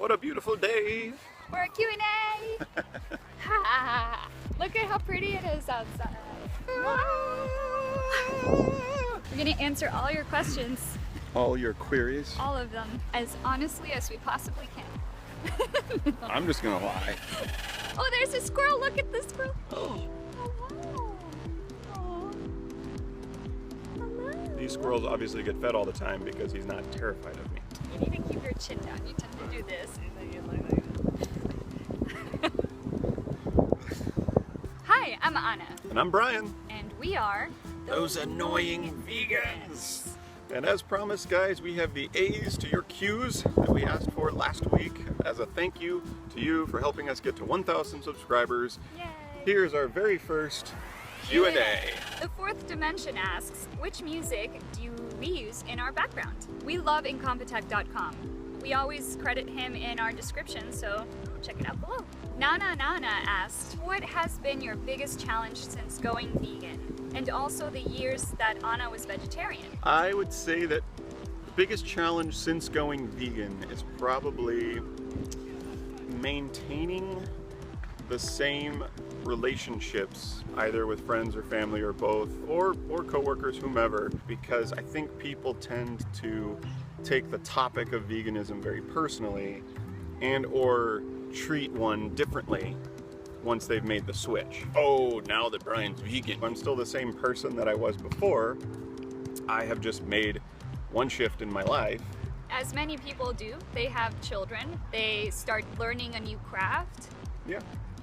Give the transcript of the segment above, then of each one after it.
What a beautiful day! For a Q&A! Look at how pretty it is outside. We're gonna answer all your questions. All your queries? All of them. As honestly as we possibly can. I'm just gonna lie. Oh, there's a squirrel! Look at the squirrel! Oh. Hello! Oh. Hello! These squirrels obviously get fed all the time because he's not terrified of me. You need to keep your chin down. You tend to do this. Hi, I'm Anna. And I'm Brian. And we are Those Annoying Vegans. And as promised, guys, we have the A's to your Q's that we asked for last week as a thank you to you for helping us get to 1,000 subscribers. Yay! Here's our very first Q&A. The fourth dimension asks, which music do we use in our background? We love Incompetech.com. We always credit him in our description, so check it out below. Nana asked, what has been your biggest challenge since going vegan? And also the years that Anna was vegetarian. I would say that the biggest challenge since going vegan is probably maintaining the same relationships, either with friends or family or both, or coworkers, whomever, because I think people tend to take the topic of veganism very personally and or treat one differently once they've made the switch. Oh, now that Brian's vegan, I'm still the same person that I was before. I have just made one shift in my life. As many people do, they have children, they start learning a new craft. Yeah.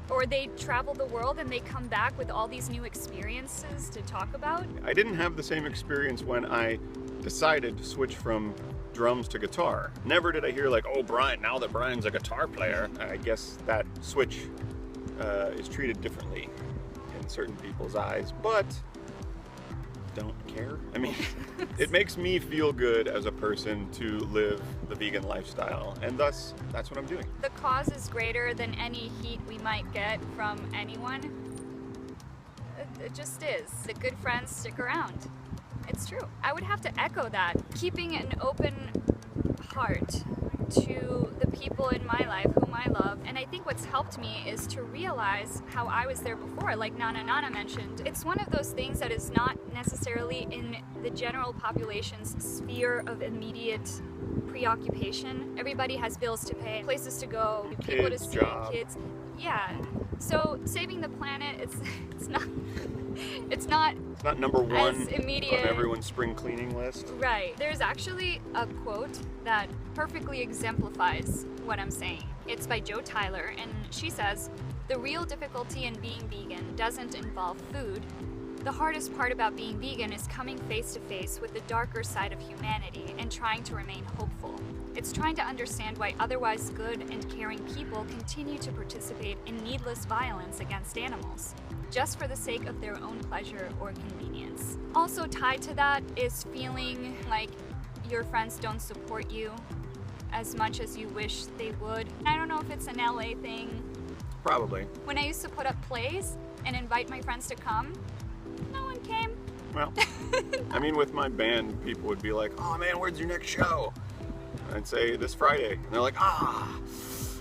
Or they travel the world and they come back with all these new experiences to talk about. I didn't have the same experience when I decided to switch from drums to guitar. Never did I hear like, oh, Brian, now that Brian's a guitar player. I guess that switch is treated differently in certain people's eyes, but don't care. I mean, it makes me feel good as a person to live the vegan lifestyle, and thus, that's what I'm doing. The cause is greater than any heat we might get from anyone. It just is. The good friends stick around. It's true. I would have to echo that. Keeping an open heart to the people in my life whom I love, and I think what's helped me is to realize how I was there before, like Nana mentioned. It's one of those things that is not necessarily in the general population's sphere of immediate preoccupation. Everybody has bills to pay, places to go, people to see, kids. Yeah. So saving the planet, it's not number one as immediate on everyone's spring cleaning list. Right. There's actually a quote that perfectly exemplifies what I'm saying. It's by Jo Tyler, and she says, "The real difficulty in being vegan doesn't involve food. The hardest part about being vegan is coming face to face with the darker side of humanity and trying to remain hopeful. It's trying to understand why otherwise good and caring people continue to participate in needless violence against animals, just for the sake of their own pleasure or convenience." Also tied to that is feeling like your friends don't support you as much as you wish they would. I don't know if it's an LA thing. Probably. When I used to put up plays and invite my friends to come, no one came. Well, I mean, with my band, people would be like, oh man, where's your next show? I'd say this Friday. And they're like,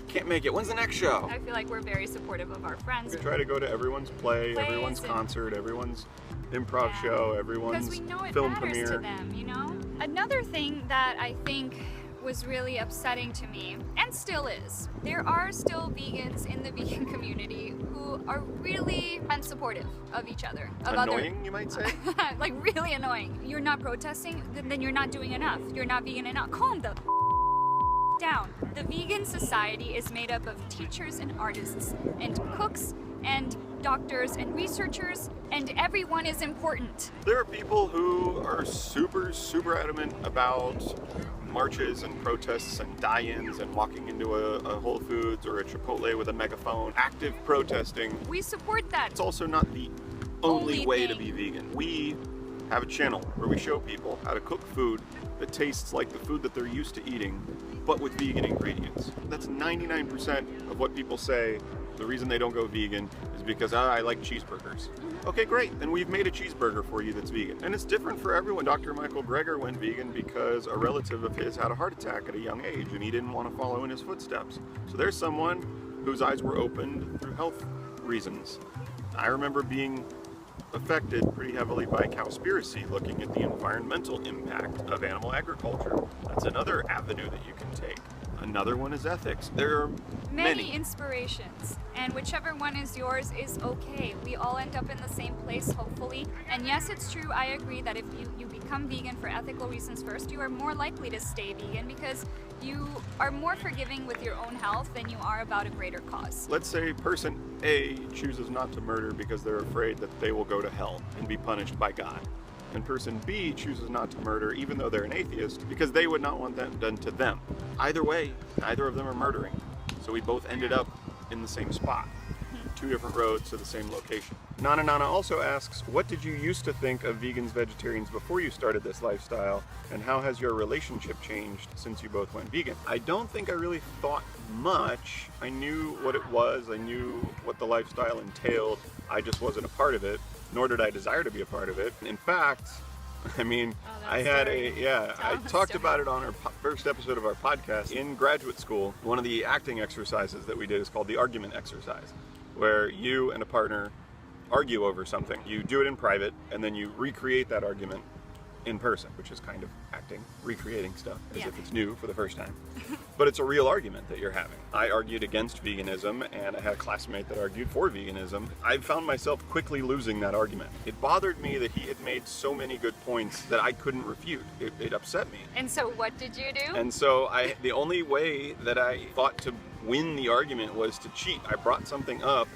can't make it. When's the next show? I feel like we're very supportive of our friends. We try to go to everyone's plays, everyone's concert, everyone's improv show, everyone's because we know it film matters premiere. To them, you know? Another thing that I think was really upsetting to me, and still is, there are still vegans in the vegan community who are really unsupportive of each other. Annoying, you might say? Like really annoying. You're not protesting, then you're not doing enough. You're not vegan enough. Calm the down. The vegan society is made up of teachers and artists and cooks and doctors and researchers, and everyone is important. There are people who are super adamant about marches and protests and die-ins and walking into a Whole Foods or a Chipotle with a megaphone, active protesting. We support that. It's also not the only way to be vegan. We have a channel where we show people how to cook food that tastes like the food that they're used to eating, but with vegan ingredients. That's 99% of what people say the reason they don't go vegan is because I like cheeseburgers. Okay, great. Then we've made a cheeseburger for you that's vegan. And it's different for everyone. Dr. Michael Greger went vegan because a relative of his had a heart attack at a young age and he didn't want to follow in his footsteps. So there's someone whose eyes were opened through health reasons. I remember being affected pretty heavily by Cowspiracy, looking at the environmental impact of animal agriculture. That's another avenue that you can take. Another one is ethics. There are many inspirations, and whichever one is yours is okay. We all end up in the same place, hopefully. And yes, it's true, I agree that if you become vegan for ethical reasons first, you are more likely to stay vegan because you are more forgiving with your own health than you are about a greater cause. Let's say person A chooses not to murder because they're afraid that they will go to hell and be punished by God. And person B chooses not to murder even though they're an atheist because they would not want that done to them. Either way, neither of them are murdering. So we both ended up in the same spot. 2 different roads to the same location. Nana also asks, what did you used to think of vegans, vegetarians before you started this lifestyle, and how has your relationship changed since you both went vegan? I don't think I really thought much. I knew what it was, I knew what the lifestyle entailed, I just wasn't a part of it, nor did I desire to be a part of it. In fact, I mean, I talked about it on our first episode of our podcast. In graduate school, one of the acting exercises that we did is called the argument exercise, where you and a partner argue over something. You do it in private, and then you recreate that argument in person, which is kind of acting, recreating stuff as if it's new for the first time. But it's a real argument that you're having. I argued against veganism, and I had a classmate that argued for veganism. I found myself quickly losing that argument. It bothered me that he had made so many good points that I couldn't refute. It upset me. And so what did you do? And so the only way that I thought to win the argument was to cheat. I brought something up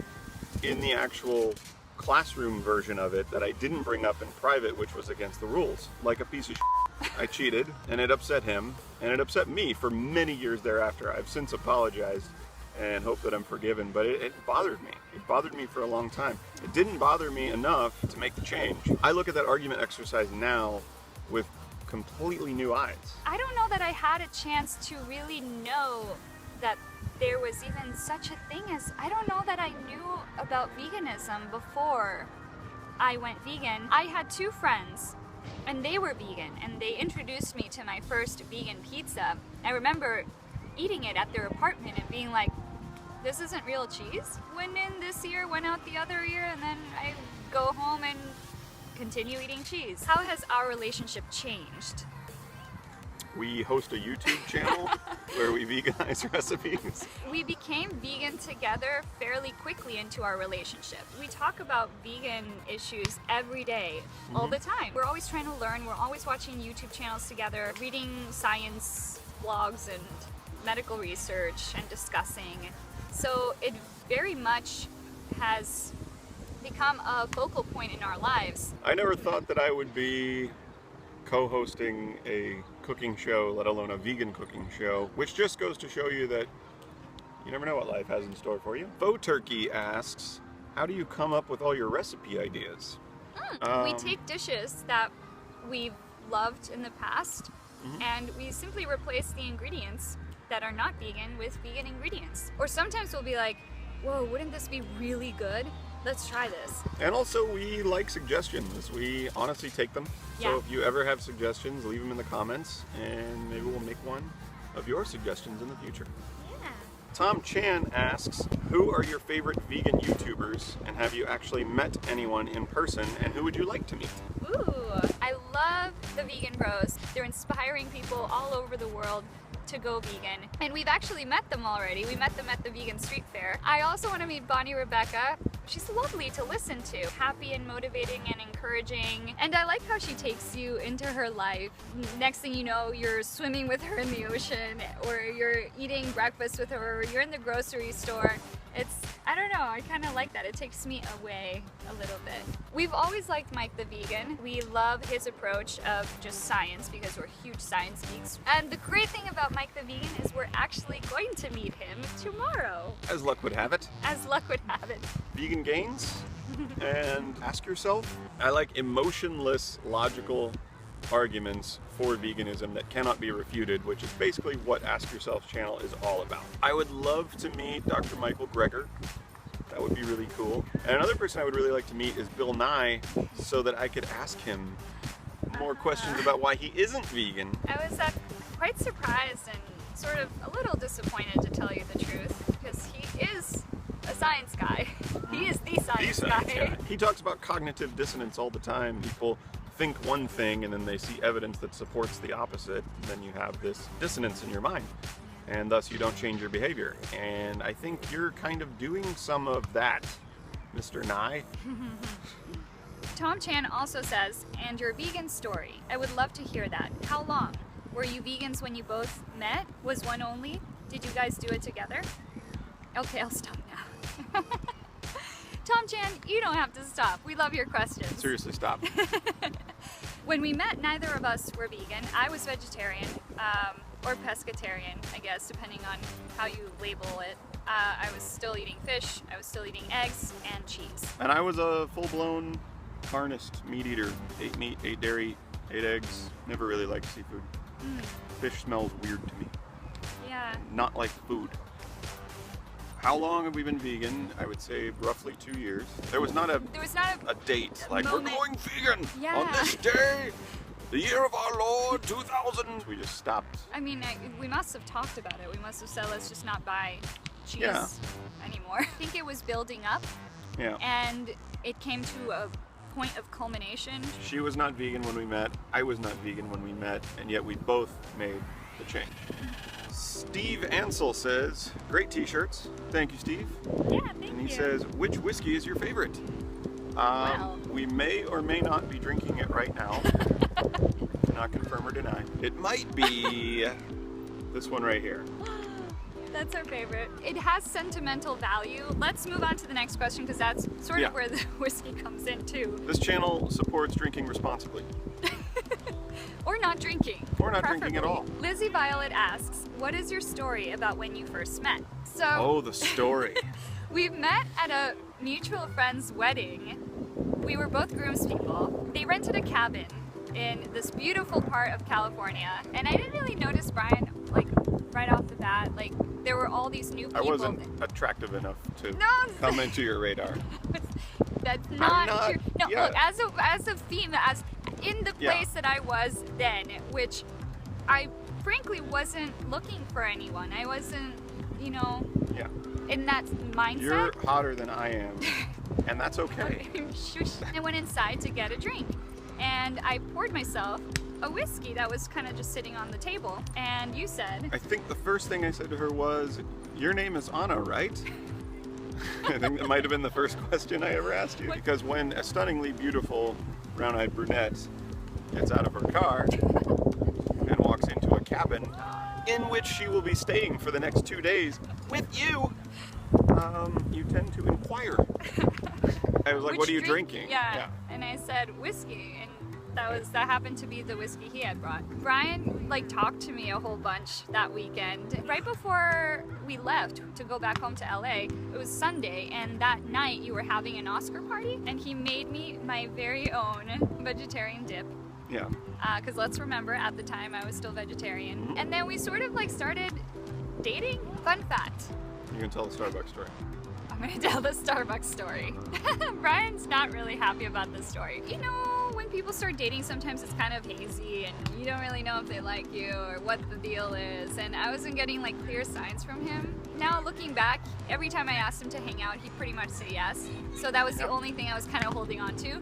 in the actual classroom version of it that I didn't bring up in private, which was against the rules. Like a piece of shit, I cheated, and it upset him, and it upset me for many years thereafter. I've since apologized and hope that I'm forgiven, but it bothered me. It bothered me for a long time. It didn't bother me enough to make the change. I look at that argument exercise now with completely new eyes. I don't know that I had a chance to really know that there was even such a thing as, I don't know that I knew about veganism before I went vegan. I had 2 friends and they were vegan and they introduced me to my first vegan pizza. I remember eating it at their apartment and being like, this isn't real cheese? Went in this year, went out the other year, and then I go home and continue eating cheese. How has our relationship changed? We host a YouTube channel where we veganize recipes. We became vegan together fairly quickly into our relationship. We talk about vegan issues every day, all the time. We're always trying to learn, we're always watching YouTube channels together, reading science blogs and medical research and discussing. So it very much has become a focal point in our lives. I never thought that I would be co-hosting a cooking show, let alone a vegan cooking show, which just goes to show you that you never know what life has in store for you. Faux Turkey asks, how do you come up with all your recipe ideas? We take dishes that we've loved in the past and we simply replace the ingredients that are not vegan with vegan ingredients. Or sometimes we'll be like, whoa, wouldn't this be really good? Let's try this. And also we like suggestions. We honestly take them. So if you ever have suggestions, leave them in the comments and maybe we'll make one of your suggestions in the future. Yeah. Tom Chan asks, who are your favorite vegan YouTubers and have you actually met anyone in person and who would you like to meet? Ooh, I love the Vegan Bros. They're inspiring people all over the world to go vegan. And we've actually met them already. We met them at the Vegan Street Fair. I also want to meet Bonnie Rebecca. She's lovely to listen to. Happy and motivating and encouraging. And I like how she takes you into her life. Next thing you know, you're swimming with her in the ocean, or you're eating breakfast with her, or you're in the grocery store. I don't know, I kind of like that. It takes me away a little bit. We've always liked Mike the Vegan. We love his approach of just science because we're huge science geeks. And the great thing about Mike the Vegan is we're actually going to meet him tomorrow. As luck would have it. As luck would have it. Vegan gains and ask yourself. I like emotionless, logical arguments for veganism that cannot be refuted, which is basically what Ask Yourself channel is all about. I would love to meet Dr. Michael Greger That would be really cool. And another person I would really like to meet is Bill Nye, so that I could ask him more questions about why he isn't vegan. I was quite surprised and sort of a little disappointed, to tell you the truth, because he is a science guy. He is the science guy. He talks about cognitive dissonance all the time. People think one thing and then they see evidence that supports the opposite. Then you have this dissonance in your mind, and thus you don't change your behavior. And I think you're kind of doing some of that, Mr. Nye. Tom Chan also says, and your vegan story. I would love to hear that. How long? Were you vegans when you both met? Was one only? Did you guys do it together? Okay, I'll stop now. Tom Chan, you don't have to stop. We love your questions. Seriously, stop. When we met, neither of us were vegan. I was vegetarian, or pescatarian, I guess, depending on how you label it. I was still eating fish, I was still eating eggs, and cheese. And I was a full-blown carnist meat eater. Ate meat, ate dairy, ate eggs. Never really liked seafood. Fish smells weird to me. Yeah. Not like food. How long have we been vegan? I would say roughly 2 years. There was not a date, like moment. We're going vegan Yeah. on this day, the year of our Lord 2000. We just stopped. I mean, we must have talked about it. We must have said, let's just not buy cheese anymore. I think it was building up, and it came to a point of culmination. She was not vegan when we met. I was not vegan when we met, and yet we both made the change. Steve Ansel says, great t-shirts. Thank you, Steve. Yeah, thank you. And he says, which whiskey is your favorite? Well. We may or may not be drinking it right now. Cannot confirm or deny. It might be this one right here. That's our favorite. It has sentimental value. Let's move on to the next question, because that's sort of where the whiskey comes in too. This channel supports drinking responsibly. Or not drinking. Or not drinking at all. Lizzie Violet asks, what is your story about when you first met? So, oh, the story. We met at a mutual friend's wedding. We were both groomspeople. They rented a cabin in this beautiful part of California, and I didn't really notice Brian, like, right off the bat. Like, there were all these new people. I wasn't attractive enough to come into your radar. That's not true. No, yeah. Look, as a female, as in the place that I was then, which I frankly wasn't looking for anyone. I wasn't, you know, in that mindset. You're hotter than I am, and that's okay. I went inside to get a drink, and I poured myself a whiskey that was kind of just sitting on the table, and you said... I think the first thing I said to her was, your name is Anna, right? I think that might have been the first question I ever asked you, because when a stunningly beautiful brown-eyed brunette gets out of her car and walks into a cabin in which she will be staying for the next 2 days with you, you tend to inquire. I was like, what are you drinking? Yeah. And I said whiskey, and that happened to be the whiskey he had brought. Brian talked to me a whole bunch that weekend. Right before we left to go back home to LA, it was Sunday, and that night you were having an Oscar party, and he made me my very own vegetarian dip. Yeah. Because let's remember, at the time I was still vegetarian. And then we sort of started dating. Fun fact. You can tell the Starbucks story. I'm gonna tell the Starbucks story. Brian's not really happy about this story. You know, when people start dating, sometimes it's kind of hazy and you don't really know if they like you or what the deal is. And I wasn't getting clear signs from him. Now looking back, every time I asked him to hang out, he'd pretty much say yes. So that was the only thing I was kind of holding on to.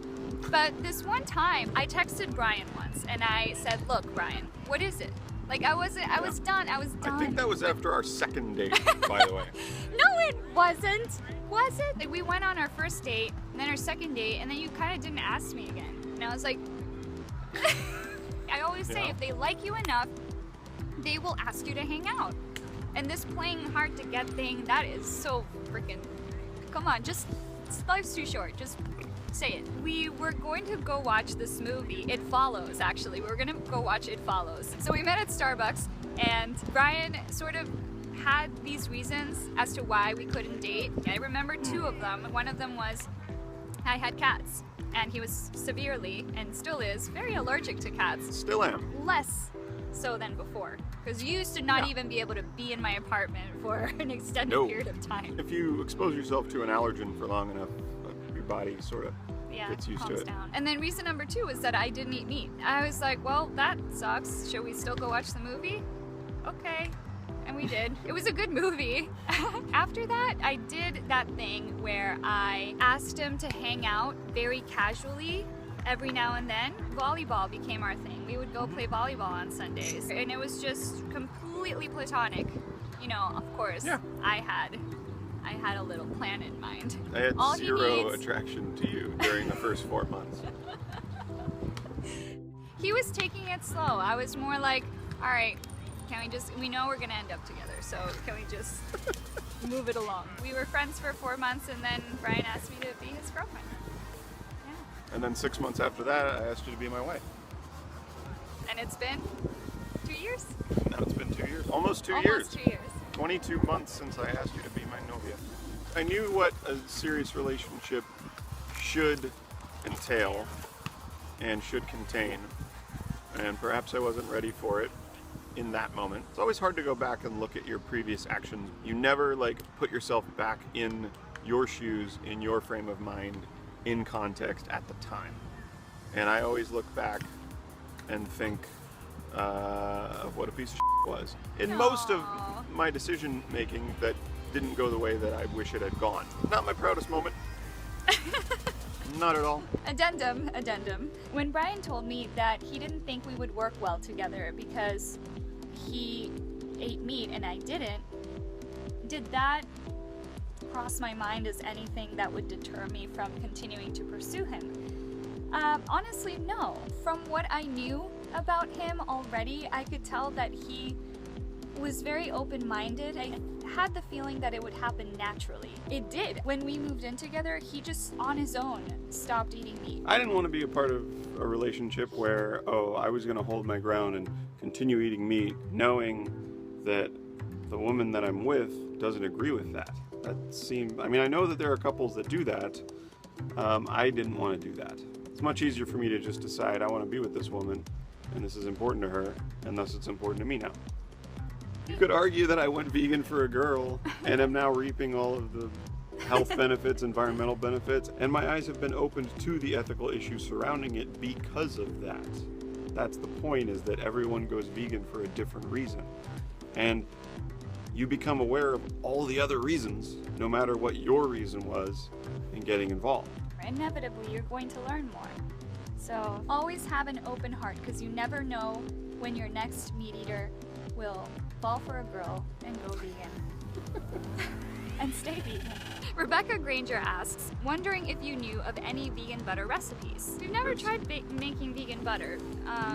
But this one time, I texted Brian once and I said, look, Brian, what is it? I was done. I think that was after our second date, by the way. No, it wasn't. Was it? We went on our first date, and then our second date, and then you kind of didn't ask me again. And I was like, I always say, if they like you enough, they will ask you to hang out. And this playing hard to get thing, that is so freaking, come on, life's too short. Just say it. We were going to go watch this movie, It Follows, actually. We were going to go watch It Follows. So we met at Starbucks, and Brian sort of had these reasons as to why we couldn't date. I remember two of them. One of them was I had cats, and he was severely, and still is, very allergic to cats. Still am. Less so than before. Because you used to not even be able to be in my apartment for an extended period of time. If you expose yourself to an allergen for long enough, your body sort of gets used to it. Down. And then reason number 2 was that I didn't eat meat. I was like, well, that sucks. Should we still go watch the movie? Okay. And we did. It was a good movie. After that, I did that thing where I asked him to hang out very casually every now and then. Volleyball became our thing. We would go play volleyball on Sundays. And it was just completely platonic. You know, of course, I had a little plan in mind. I had zero attraction to you during the first 4 months. He was taking it slow. I was more like, all right, we know we're gonna end up together, so can we just move it along? We were friends for 4 months, and then Brian asked me to be his girlfriend. Yeah. And then 6 months after that, I asked you to be my wife. And it's been 2 years? Now it's been 2 years. Almost 2 years. Almost 2 years. 22 months since I asked you to be my novia. I knew what a serious relationship should entail and should contain, and perhaps I wasn't ready for it in that moment. It's always hard to go back and look at your previous actions. You never put yourself back in your shoes, in your frame of mind, in context at the time. And I always look back and think of what a piece of shit was. In most of my decision making that didn't go the way that I wish it had gone. Not my proudest moment. Not at all. Addendum. When Brian told me that he didn't think we would work well together because he ate meat and I didn't, did that cross my mind as anything that would deter me from continuing to pursue him? Honestly, no. From what I knew about him already, I could tell that he was very open-minded. I had the feeling that it would happen naturally. It did. When we moved in together, he just on his own stopped eating meat. I didn't want to be a part of a relationship where, I was going to hold my ground and continue eating meat, knowing that the woman that I'm with doesn't agree with that. I know that there are couples that do that. I didn't want to do that. It's much easier for me to just decide I want to be with this woman, and this is important to her, and thus it's important to me now. You could argue that I went vegan for a girl and am now reaping all of the health benefits, environmental benefits, and my eyes have been opened to the ethical issues surrounding it because of that. That's the point, is that everyone goes vegan for a different reason. And you become aware of all the other reasons, no matter what your reason was in getting involved. Inevitably, you're going to learn more. So always have an open heart, because you never know when your next meat eater will fall for a girl and go vegan. And stay vegan. Rebecca Granger asks, wondering if you knew of any vegan butter recipes. We've never tried making vegan butter.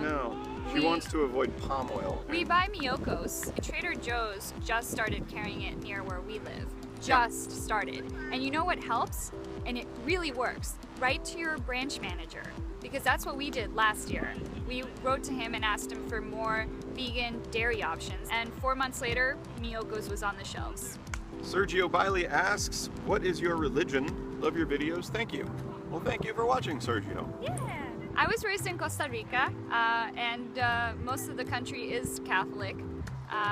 No, she wants to avoid palm oil. We buy Miyoko's. Trader Joe's just started carrying it near where we live. Just started. And you know what helps? And it really works. Write to your branch manager, because that's what we did last year. We wrote to him and asked him for more vegan dairy options. And 4 months later, Miyoko's was on the shelves. Sergio Biley asks, what is your religion? Love your videos, thank you. Well, thank you for watching, Sergio. Yeah. I was raised in Costa Rica, and most of the country is Catholic.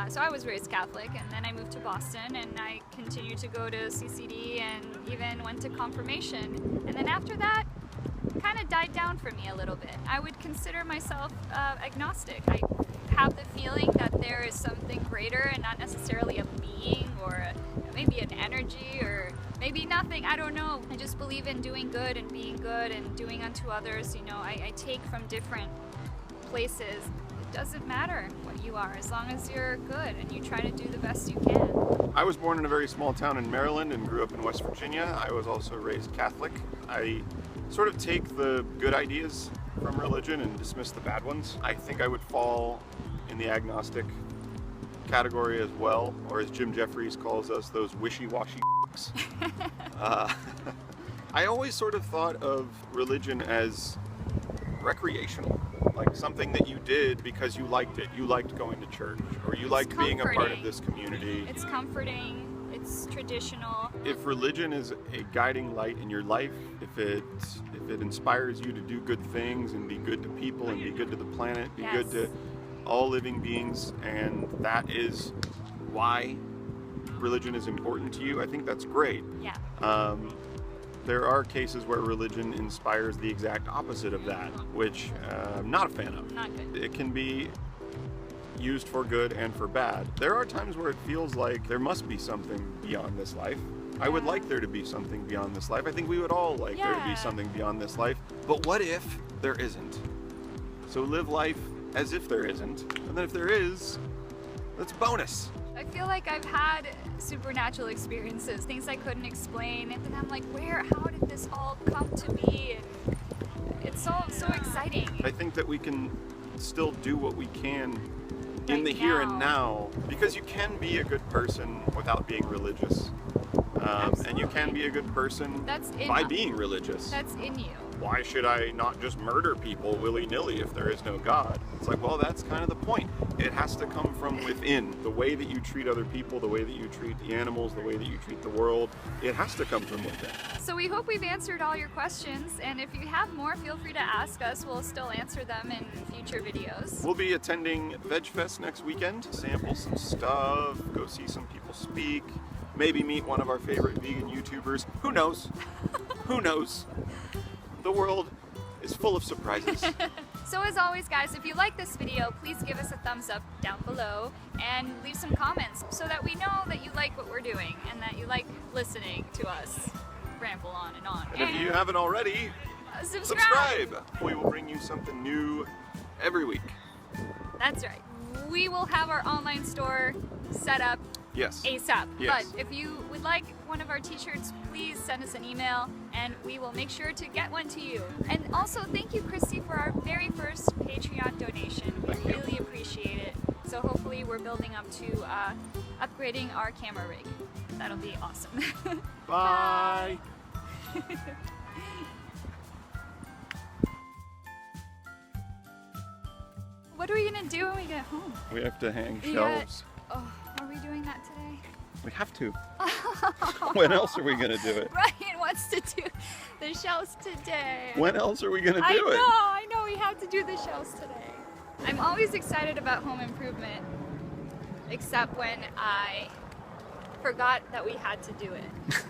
So I was raised Catholic, and then I moved to Boston, and I continued to go to CCD and even went to confirmation. And then after that, kind of died down for me a little bit. I would consider myself agnostic. I have the feeling that there is something greater and not necessarily a being or maybe an energy or maybe nothing. I don't know. I just believe in doing good and being good and doing unto others. You know, I take from different places. It doesn't matter what you are as long as you're good and you try to do the best you can. I was born in a very small town in Maryland and grew up in West Virginia. I was also raised Catholic. I sort of take the good ideas from religion and dismiss the bad ones. I think I would fall in the agnostic category as well, or as Jim Jeffries calls us, those wishy-washy I always sort of thought of religion as recreational, like something that you did because you liked it. You liked going to church, or you liked being a part of this community. It's comforting. It's traditional. If religion is a guiding light in your life, if it inspires you to do good things and be good to people and be good to the planet, be good to all living beings, and that is why religion is important to you, I think that's great. Yeah. There are cases where religion inspires the exact opposite of that, which I'm not a fan of. Not good. It can be used for good and for bad. There are times where it feels like there must be something beyond this life. I would like there to be something beyond this life. I think we would all like there to be something beyond this life. But what if there isn't? So live life as if there isn't. And then if there is, that's bonus. I feel like I've had supernatural experiences, things I couldn't explain, and then I'm like, how did this all come to me? And it's all so exciting. I think that we can still do what we can in Right the here and now. now, because you can be a good person without being religious. And you can be a good person by being religious. That's in you. Why should I not just murder people willy-nilly if there is no God? It's like, well, that's kind of the point. It has to come from within. The way that you treat other people, the way that you treat the animals, the way that you treat the world, it has to come from within. So we hope we've answered all your questions, and if you have more, feel free to ask us. We'll still answer them in future videos. We'll be attending Veg Fest next weekend, sample some stuff, go see some people speak, maybe meet one of our favorite vegan YouTubers. Who knows? Who knows? The world is full of surprises. So as always, guys, if you like this video, please give us a thumbs up down below and leave some comments so that we know that you like what we're doing and that you like listening to us ramble on and on. And if you haven't already, subscribe! We will bring you something new every week. That's right. We will have our online store set up Yes. ASAP. Yes. But if you would like one of our t-shirts, please send us an email and we will make sure to get one to you. And also thank you, Christy, for our very first Patreon donation. We really appreciate it. So hopefully we're building up to upgrading our camera rig. That'll be awesome. Bye! What are we gonna do when we get home? We have to hang We shelves. Oh, are we doing that today? We have to. When else are we gonna do it? Ryan wants to do the shelves today. When else are we gonna do it? I know, we have to do the shelves today. I'm always excited about home improvement, except when I forgot that we had to do it.